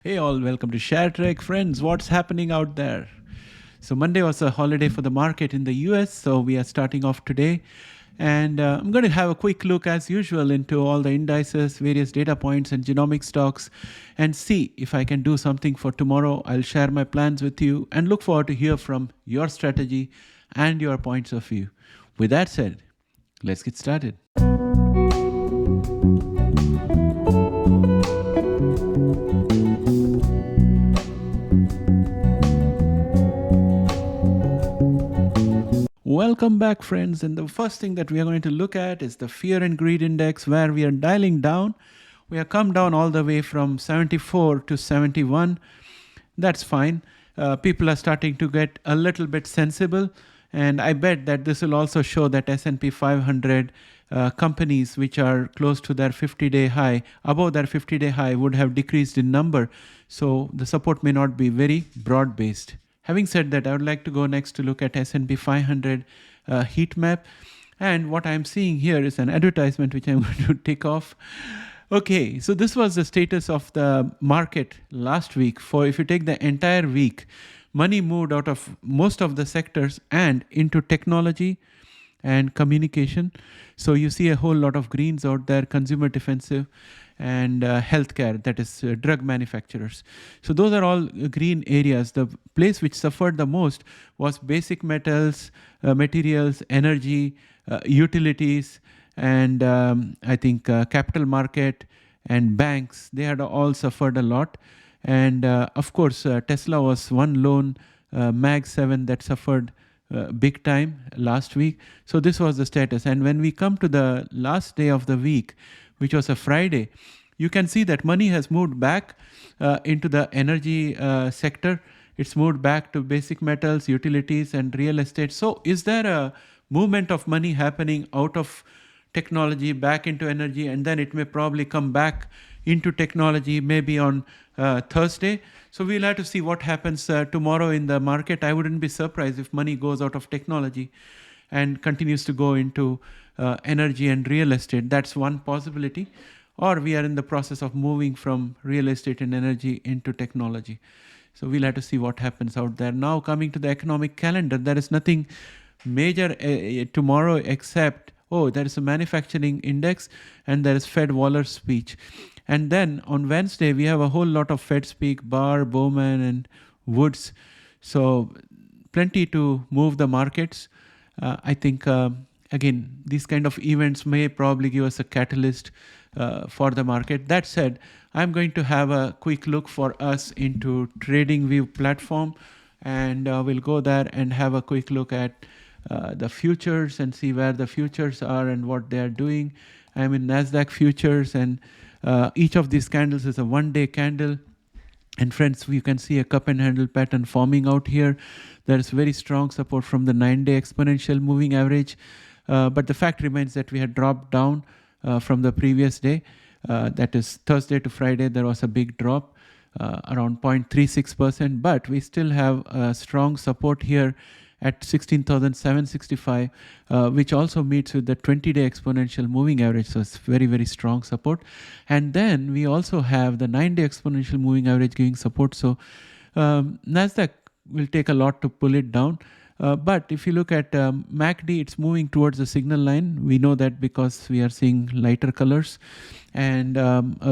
Hey all, welcome to ShareTreck. Friends, what's happening out there? So Monday was a holiday for the market in the US, so we are starting off today. And I'm going to have a quick look as usual into all the indices, various data points and genomic stocks and see if I can do something for tomorrow. I'll share my plans with you and look forward to hear from your strategy and your points of view. With that said, let's get started. Welcome back, friends. And the first thing that we are going to look at is the fear and greed index, where we are dialing down. We have come down all the way from 74 to 71. That's fine. People are starting to get a little bit sensible. And I bet that this will also show that S&P 500 companies which are close to their 50-day high, above their 50-day high, would have decreased in number. So the support may not be very broad-based. Having said that, I would like to go next to look at S&P 500 heat map. And what I'm seeing here is an advertisement which I'm going to tick off. Okay, so this was the status of the market last week. For if you take the entire week, money moved out of most of the sectors and into technology and communication. So you see a whole lot of greens out there: consumer defensive and healthcare, that is drug manufacturers. So those are all green areas. The place which suffered the most was basic metals, materials, energy, utilities, and I think capital market and banks. They had all suffered a lot. And of course, Tesla was one lone Mag 7 that suffered big time last week. So this was the status. And when we come to the last day of the week, which was a Friday, you can see that money has moved back into the energy sector. It's moved back to basic metals, utilities, and real estate. So is there a movement of money happening out of technology back into energy, and then it may probably come back into technology maybe on Thursday? So we'll have to see what happens tomorrow in the market. I wouldn't be surprised if money goes out of technology and continues to go into energy and real estate. That's one possibility. Or we are in the process of moving from real estate and energy into technology. So we'll have to see what happens out there. Now coming to the economic calendar, there is nothing major tomorrow except, there is a manufacturing index and there is Fed Waller's speech. And then on Wednesday, we have a whole lot of Fed speak, Barr, Bowman, and Woods. So plenty to move the markets. I think, again, these kind of events may probably give us a catalyst for the market. That said, I'm going to have a quick look for us into TradingView platform, and we'll go there and have a quick look at the futures and see where the futures are and what they are doing. I'm in Nasdaq futures, and each of these candles is a one-day candle. And friends, you can see a cup and handle pattern forming out here. There is very strong support from the 9-day exponential moving average. But the fact remains that we had dropped down from the previous day. That is Thursday to Friday, there was a big drop, around 0.36%. But we still have a strong support here at 16,765, which also meets with the 20-day exponential moving average. So it's very, very strong support. And then we also have the 9-day exponential moving average giving support. So Nasdaq will take a lot to pull it down. But if you look at MACD, it's moving towards the signal line. We know that because we are seeing lighter colors, and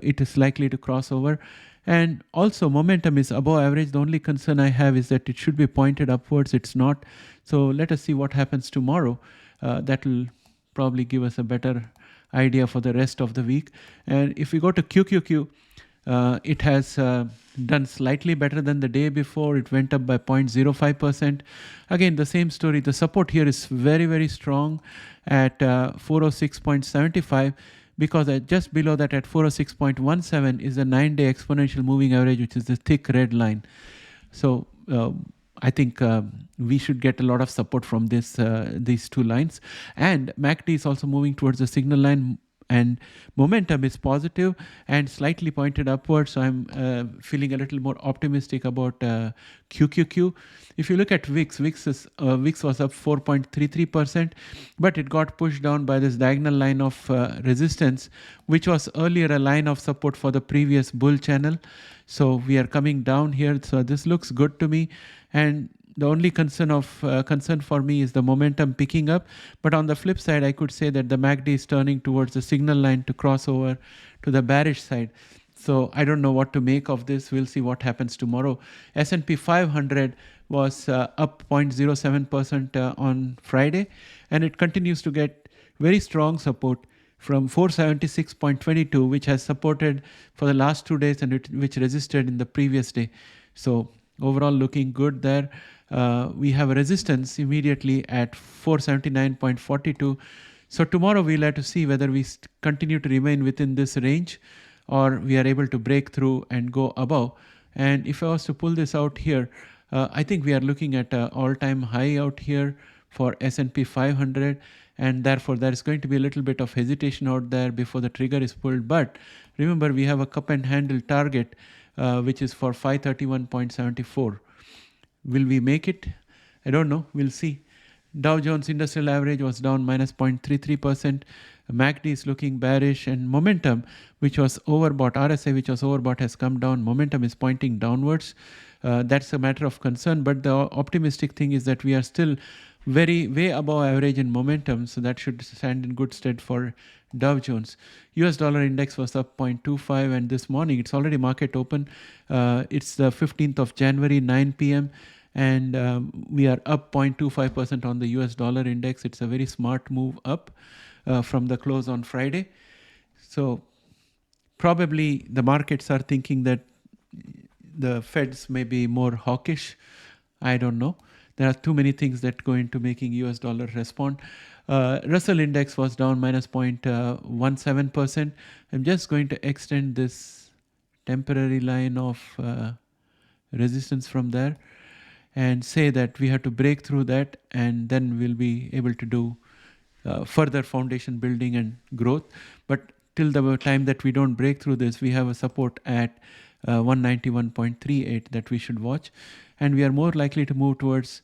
it is likely to cross over. And also momentum is above average. The only concern I have is that it should be pointed upwards. It's not. So let us see what happens tomorrow. That will probably give us a better idea for the rest of the week. And if we go to QQQ, it has done slightly better than the day before. It went up by 0.05%. Again, the same story. The support here is very, very strong at 406.75. because just below that at 406.17 is the 9-day exponential moving average, which is the thick red line. So I think we should get a lot of support from these two lines. And MACD is also moving towards the signal line, and momentum is positive and slightly pointed upwards. So I'm feeling a little more optimistic about QQQ. If you look at VIX, VIX was up 4.33%, but it got pushed down by this diagonal line of resistance, which was earlier a line of support for the previous bull channel. So we are coming down here. So this looks good to me. And the only concern for me is the momentum picking up. But on the flip side, I could say that the MACD is turning towards the signal line to cross over to the bearish side. So I don't know what to make of this. We'll see what happens tomorrow. S&P 500 was up 0.07% on Friday, and it continues to get very strong support from 476.22, which has supported for the last 2 days and which resisted in the previous day. So overall looking good there. We have a resistance immediately at 479.42. So tomorrow we'll have to see whether we continue to remain within this range or we are able to break through and go above. And if I was to pull this out here, I think we are looking at an all-time high out here for S&P 500, and therefore there is going to be a little bit of hesitation out there before the trigger is pulled. But remember, we have a cup and handle target which is for 531.74. Will we make it? I don't know. We'll see. Dow Jones Industrial Average was down minus 0.33%. MACD is looking bearish, and momentum, which was overbought, RSI, which was overbought, has come down. Momentum is pointing downwards. That's a matter of concern. But the optimistic thing is that we are still way above average in momentum. So that should stand in good stead for Dow Jones. US dollar index was up 0.25, and this morning it's already market open. It's the 15th of January, 9 p.m. and we are up 0.25% on the US dollar index. It's a very smart move up from the close on Friday. So probably the markets are thinking that the Feds may be more hawkish. I don't know. There are too many things that go into making US dollar respond. Russell index was down minus 0.17%. I'm just going to extend this temporary line of resistance from there and say that we have to break through that, and then we'll be able to do further foundation building and growth. But till the time that we don't break through this, we have a support at 191.38 that we should watch, and we are more likely to move towards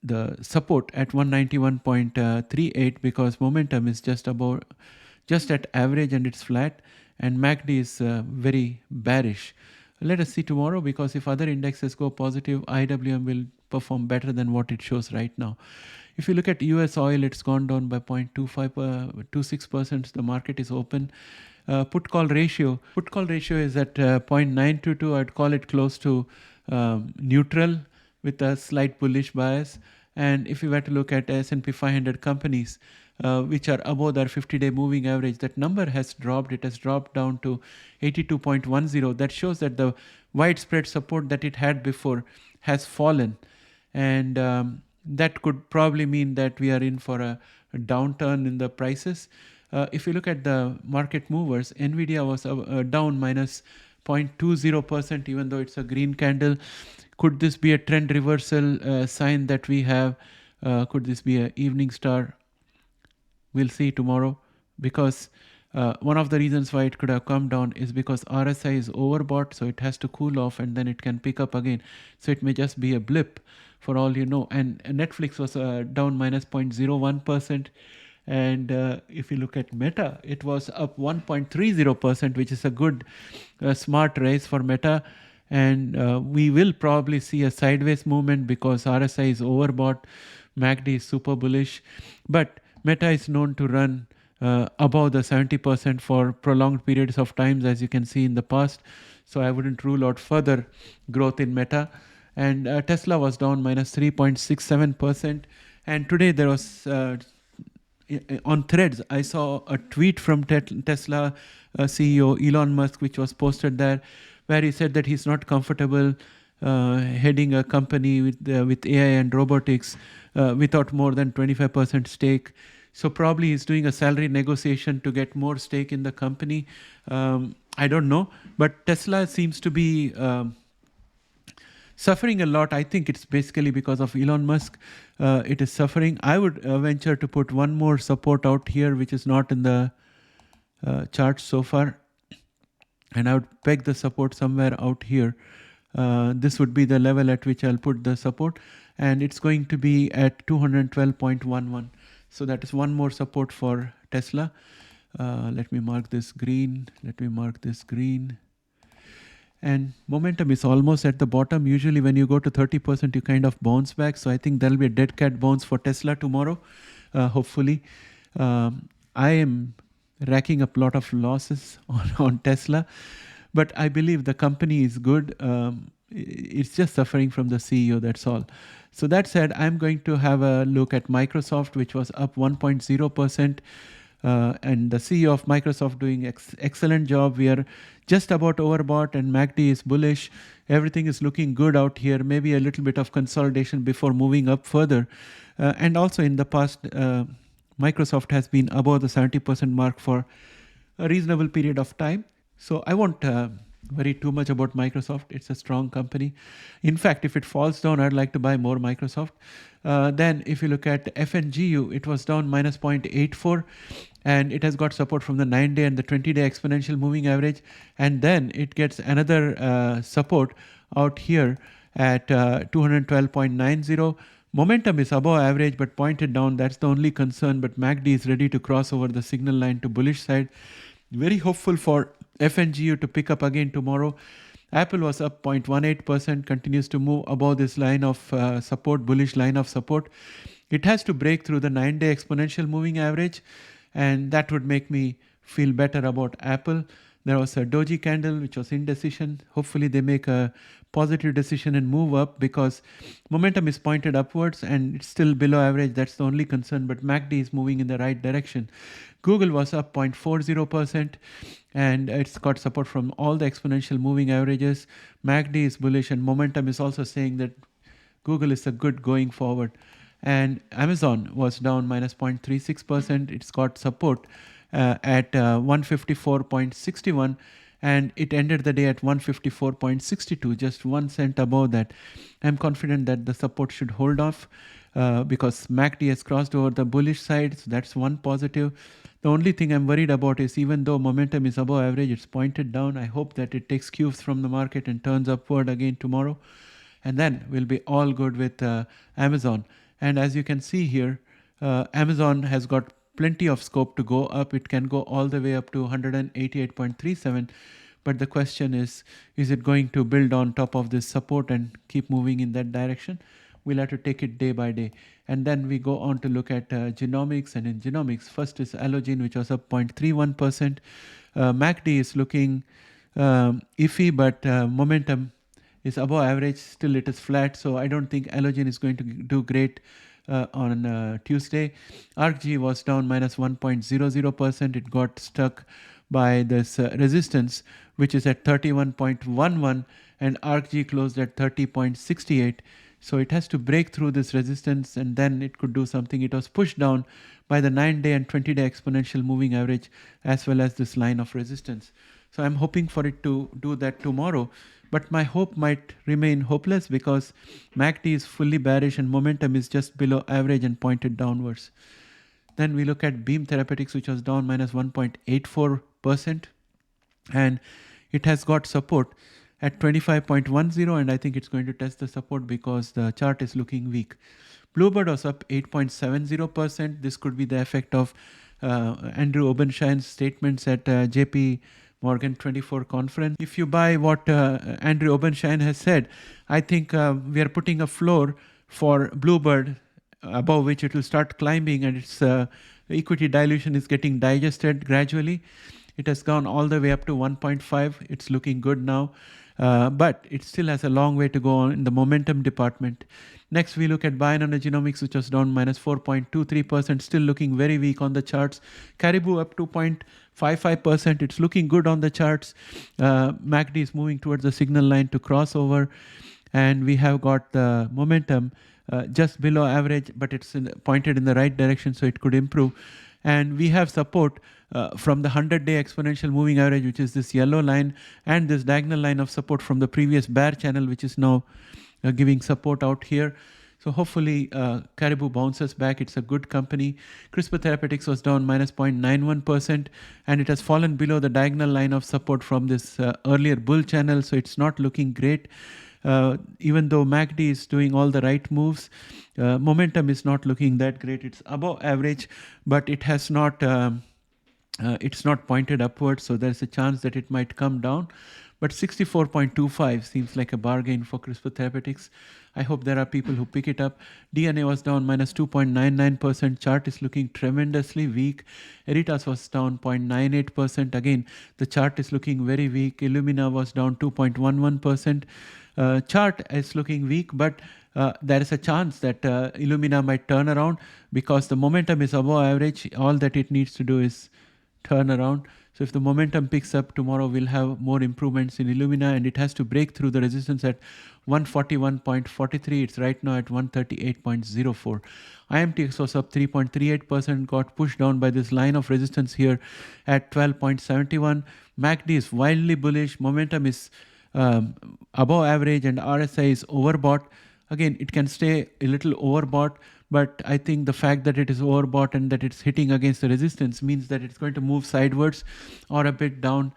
the support at 191.38 because momentum is just at average and it's flat, and MACD is very bearish. Let us see tomorrow, because if other indexes go positive, IWM will perform better than what it shows right now. If you look at US oil, it's gone down by 0.26%. The market is open. Put call ratio is at 0.922. I'd call it close to neutral with a slight bullish bias. And if you were to look at S&P 500 companies, which are above their 50-day moving average, that number has dropped. It has dropped down to 82.10. That shows that the widespread support that it had before has fallen. And that could probably mean that we are in for a downturn in the prices. If you look at the market movers, NVDA was down minus 0.20%, even though it's a green candle. Could this be a trend reversal sign that we have? Could this be an evening star? We'll see tomorrow, because one of the reasons why it could have come down is because RSI is overbought, so it has to cool off and then it can pick up again. So it may just be a blip for all you know. And Netflix was down minus 0.01%. And if you look at Meta, it was up 1.30%, which is a good, smart raise for Meta. And we will probably see a sideways movement because RSI is overbought, MACD is super bullish. But Meta is known to run above the 70% for prolonged periods of times, as you can see in the past. So I wouldn't rule out further growth in Meta. And Tesla was down minus 3.67%. And today there was, on Threads, I saw a tweet from Tesla CEO Elon Musk, which was posted there, where he said that he's not comfortable heading a company with AI and robotics without more than 25% stake. So probably he's doing a salary negotiation to get more stake in the company. I don't know. But Tesla seems to be suffering a lot. I think it's basically because of Elon Musk. It is suffering. I would venture to put one more support out here, which is not in the chart so far. And I would peg the support somewhere out here. This would be the level at which I'll put the support. And it's going to be at 212.11. So that is one more support for Tesla. Let me mark this green. Let me mark this green. And momentum is almost at the bottom. Usually when you go to 30%, you kind of bounce back. So I think there'll be a dead cat bounce for Tesla tomorrow, hopefully. I am racking up a lot of losses on Tesla, but I believe the company is good. It's just suffering from the CEO, that's all. So that said, I'm going to have a look at Microsoft, which was up 1.0%. And the CEO of Microsoft doing excellent job. We are just about overbought and MACD is bullish. Everything is looking good out here. Maybe a little bit of consolidation before moving up further. And also in the past, Microsoft has been above the 70% mark for a reasonable period of time. So I won't worry too much about Microsoft. It's a strong company. In fact, if it falls down, I'd like to buy more Microsoft. Then if you look at FNGU, it was down minus 0.84 and it has got support from the 9-day and the 20-day exponential moving average. And then it gets another support out here at 212.90. Momentum is above average but pointed down. That's the only concern. But MACD is ready to cross over the signal line to bullish side. Very hopeful for FNGU to pick up again tomorrow. Apple was up 0.18%, continues to move above this line of support, bullish line of support. It has to break through the 9-day exponential moving average, and that would make me feel better about Apple. There was a doji candle, which was indecision. Hopefully they make a positive decision and move up because momentum is pointed upwards and it's still below average. That's the only concern, but MACD is moving in the right direction. Google was up 0.40% and it's got support from all the exponential moving averages. MACD is bullish and momentum is also saying that Google is a good going forward. And Amazon was down minus 0.36%. It's got support at 154.61 and it ended the day at 154.62, just 1 cent above that. I'm confident that the support should hold off because MACD has crossed over the bullish side, so that's one positive. The only thing I'm worried about is even though momentum is above average, it's pointed down. I hope that it takes cues from the market and turns upward again tomorrow. And then we'll be all good with Amazon. And as you can see here, Amazon has got plenty of scope to go up. It can go all the way up to 188.37. But the question is it going to build on top of this support and keep moving in that direction? We'll have to take it day by day. And then we go on to look at genomics. And in genomics, first is Allogene, which was up 0.31%. MACD is looking iffy, but momentum is above average. Still, it is flat. So I don't think Allogene is going to do great on Tuesday. ARKG was down minus 1.00%. It got stuck by this resistance, which is at 31.11, and ARKG closed at 30.68. So it has to break through this resistance and then it could do something. It was pushed down by the 9-day and 20-day exponential moving average as well as this line of resistance. So I'm hoping for it to do that tomorrow. But my hope might remain hopeless because MACD is fully bearish and momentum is just below average and pointed downwards. Then we look at Beam Therapeutics, which was down minus 1.84%. And it has got support at 25.10, and I think it's going to test the support because the chart is looking weak. Bluebird was up 8.70%. This could be the effect of Andrew Obenshain's statements at JP Morgan 24 conference. If you buy what Andrew Obenshain has said, I think we are putting a floor for Bluebird above which it will start climbing, and its equity dilution is getting digested gradually. It has gone all the way up to 1.5. It's looking good now, but it still has a long way to go on in the momentum department. Next, we look at Bionanogenomics, which was down minus 4.23%, still looking very weak on the charts. Caribou up 2.55%. It's looking good on the charts. MACD is moving towards the signal line to cross over, and we have got the momentum just below average, but it's pointed in the right direction, so it could improve. And we have support from the 100-day exponential moving average, which is this yellow line, and this diagonal line of support from the previous bear channel, which is now giving support out here. So hopefully Caribou bounces back. It's a good company. CRISPR Therapeutics was down minus 0.91%, and it has fallen below the diagonal line of support from this earlier bull channel. So it's not looking great. Even though MACD is doing all the right moves, momentum is not looking that great. It's above average, but it has not. It's not pointed upwards, so there's a chance that it might come down. But 64.25 seems like a bargain for CRISPR Therapeutics. I hope there are people who pick it up. DNA was down minus 2.99%. Chart is looking tremendously weak. Eritas was down 0.98%. Again, the chart is looking very weak. Illumina was down 2.11%. Chart is looking weak, but there is a chance that Illumina might turn around because the momentum is above average. All that it needs to do is turn around. So if the momentum picks up tomorrow, we'll have more improvements in Illumina, and it has to break through the resistance at 141.43. It's right now at 138.04. IMTX was up 3.38%, got pushed down by this line of resistance here at 12.71. MACD is wildly bullish. Momentum is above average, and RSI is overbought. Again, it can stay a little overbought, but I think the fact that it is overbought and that it's hitting against the resistance means that it's going to move sidewards or a bit down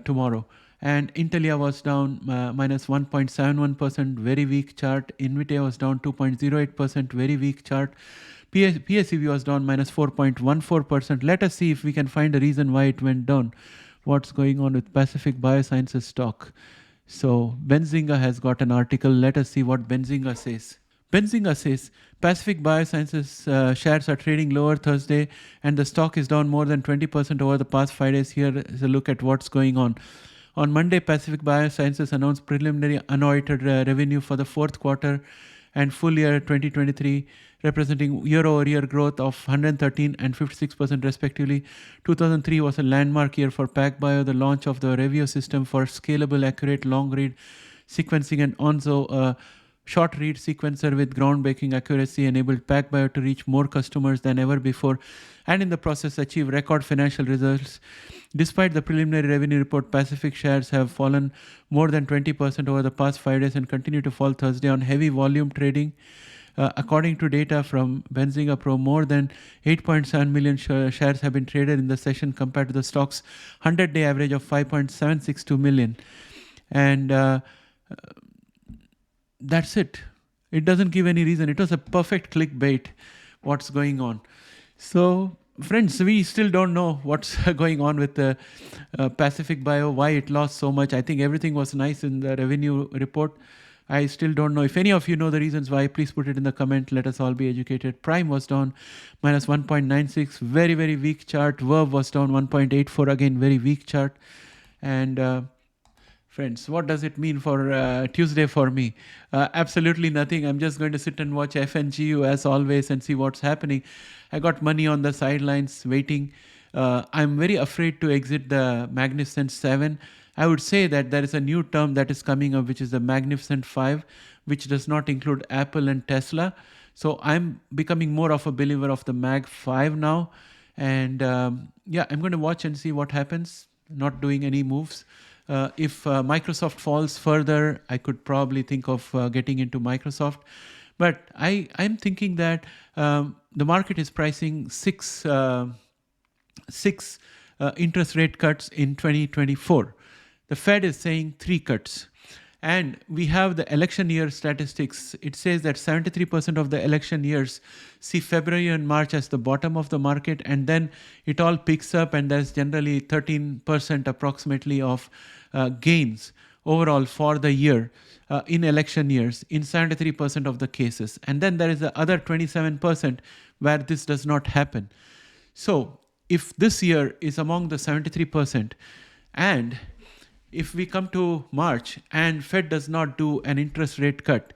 tomorrow. And NTLA was down minus 1.71%, very weak chart. NVTA was down 2.08%, very weak chart. PACB was down minus 4.14%. Let us see if we can find a reason why it went down. What's going on with Pacific Biosciences stock? So Benzinga has got an article. Let us see what Benzinga says. Benzinga says Pacific Biosciences shares are trading lower Thursday, and the stock is down more than 20% over the past 5 days. Here is a look at what's going on. On Monday, Pacific Biosciences announced preliminary unaudited revenue for the fourth quarter and full year 2023, representing year-over-year growth of 113 and 56% respectively. 2003 was a landmark year for PacBio, the launch of the Revio system for scalable, accurate, long-read sequencing, and Onzo, short read sequencer with groundbreaking accuracy, enabled PacBio to reach more customers than ever before, and in the process achieve record financial results. Despite the preliminary revenue report, Pacific shares have fallen more than 20% over the past 5 days and continue to fall Thursday on heavy volume trading. According to data from Benzinga Pro, more than 8.7 million shares have been traded in the session compared to the stock's 100-day average of 5.762 million. And that's it. It doesn't give any reason. It was a perfect clickbait, what's going on. So, friends, we still don't know what's going on with the Pacific Bio, why it lost so much. I think everything was nice in the revenue report. I still don't know. If any of you know the reasons why, please put it in the comment. Let us all be educated. Prime was down minus 1.96. Very, very weak chart. VERV was down 1.84. Again, very weak chart. And friends, what does it mean for Tuesday for me? Absolutely nothing. I'm just going to sit and watch FNGU as always and see what's happening. I got money on the sidelines waiting. I'm very afraid to exit the Magnificent 7. I would say that there is a new term that is coming up, which is the Magnificent 5, which does not include Apple and Tesla. So I'm becoming more of a believer of the Mag 5 now. And yeah, I'm going to watch and see what happens, not doing any moves. If Microsoft falls further, I could probably think of getting into Microsoft. But I'm thinking that the market is pricing six interest rate cuts in 2024. The Fed is saying 3 cuts. And we have the election year statistics. It says that 73% of the election years see February and March as the bottom of the market, and then it all picks up, and there's generally 13% approximately of gains overall for the year in election years in 73% of the cases. And then there is the other 27% where this does not happen. So if this year is among the 73%, and if we come to March and Fed does not do an interest rate cut,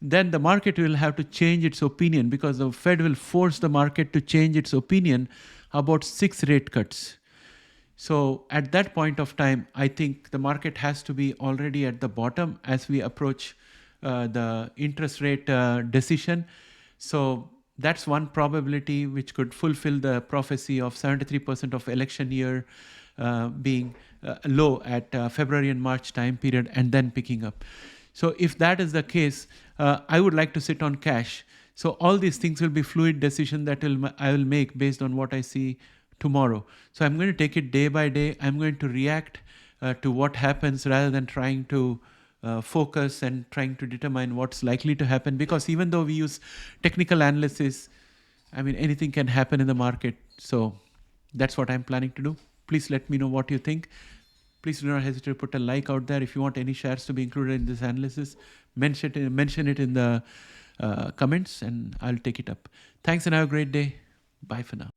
then the market will have to change its opinion, because the Fed will force the market to change its opinion about 6 rate cuts. So at that point of time, I think the market has to be already at the bottom as we approach the interest rate decision. So that's one probability which could fulfill the prophecy of 73% of election year being low at February and March time period and then picking up. So if that is the case, I would like to sit on cash. So all these things will be fluid decision that I will make based on what I see tomorrow. So I'm going to take it day by day. I'm going to react to what happens rather than trying to focus and trying to determine what's likely to happen. Because even though we use technical analysis, I mean, anything can happen in the market. So that's what I'm planning to do. Please let me know what you think. Please do not hesitate to put a like out there. If you want any shares to be included in this analysis, mention it in the comments and I'll take it up. Thanks and have a great day. Bye for now.